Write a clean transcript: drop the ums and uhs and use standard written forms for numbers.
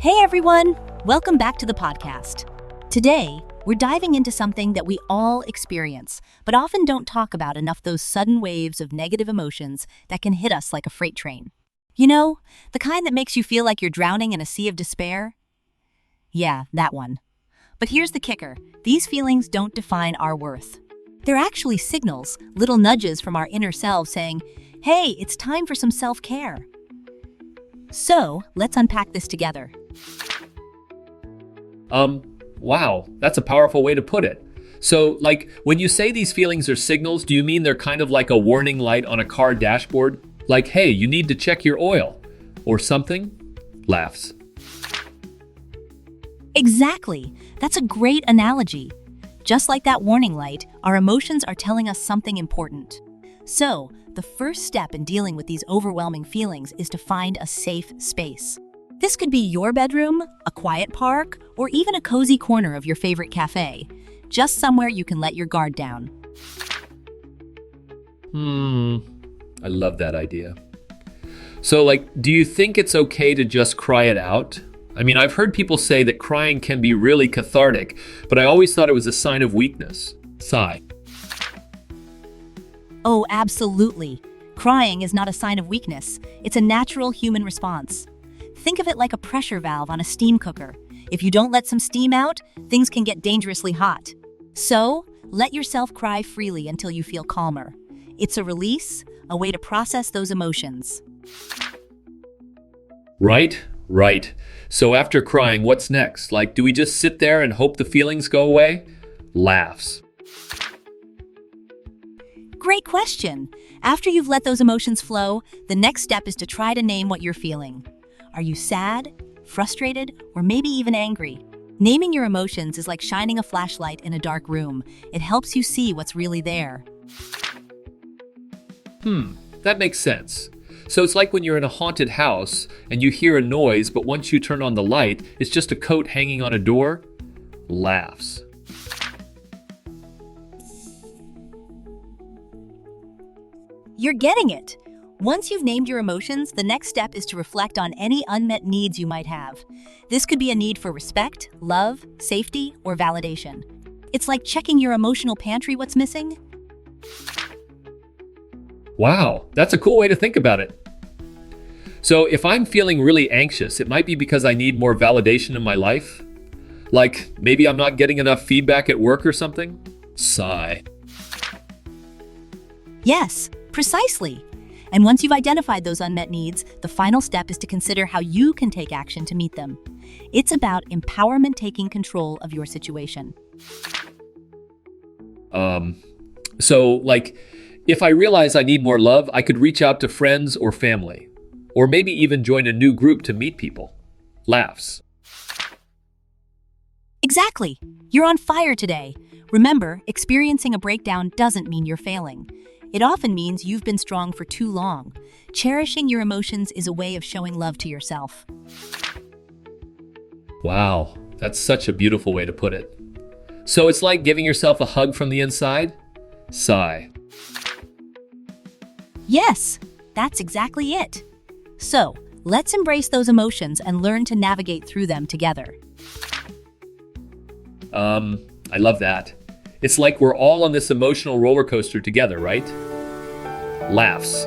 Hey everyone, welcome back to the podcast. Today, we're diving into something that we all experience, but often don't talk about enough: those sudden waves of negative emotions that can hit us like a freight train. You know, the kind that makes you feel like you're drowning in a sea of despair? Yeah, that one. But here's the kicker: these feelings don't define our worth. They're actually signals, little nudges from our inner selves saying, hey, it's time for some self-care. So, let's unpack this together. Wow, that's a powerful way to put it. So, when you say these feelings are signals, do you mean they're kind of like a warning light on a car dashboard? Like, hey, you need to check your oil, or something? Laughs. Exactly. That's a great analogy. Just like that warning light, our emotions are telling us something important. So, the first step in dealing with these overwhelming feelings is to find a safe space. This could be your bedroom, a quiet park, or even a cozy corner of your favorite cafe. Just somewhere you can let your guard down. I love that idea. So, do you think it's okay to just cry it out? I mean, I've heard people say that crying can be really cathartic, but I always thought it was a sign of weakness. Sigh. Oh, absolutely. Crying is not a sign of weakness. It's a natural human response. Think of it like a pressure valve on a steam cooker. If you don't let some steam out, things can get dangerously hot. So, let yourself cry freely until you feel calmer. It's a release, a way to process those emotions. Right. So after crying, what's next? Do we just sit there and hope the feelings go away? Laughs. Great question. After you've let those emotions flow, the next step is to try to name what you're feeling. Are you sad, frustrated, or maybe even angry? Naming your emotions is like shining a flashlight in a dark room. It helps you see what's really there. That makes sense. So it's like when you're in a haunted house and you hear a noise, but once you turn on the light, it's just a coat hanging on a door? Laughs. You're getting it. Once you've named your emotions, the next step is to reflect on any unmet needs you might have. This could be a need for respect, love, safety, or validation. It's like checking your emotional pantry. What's missing? Wow, that's a cool way to think about it. So if I'm feeling really anxious, it might be because I need more validation in my life. Like maybe I'm not getting enough feedback at work or something? Sigh. Yes, precisely. And once you've identified those unmet needs, the final step is to consider how you can take action to meet them. It's about empowerment, taking control of your situation. So if I realize I need more love, I could reach out to friends or family, or maybe even join a new group to meet people. Laughs. Exactly. You're on fire today. Remember, experiencing a breakdown doesn't mean you're failing. It often means you've been strong for too long. Cherishing your emotions is a way of showing love to yourself. Wow, that's such a beautiful way to put it. So it's like giving yourself a hug from the inside? Sigh. Yes, that's exactly it. So, let's embrace those emotions and learn to navigate through them together. I love that. It's like we're all on this emotional roller coaster together, right? Laughs.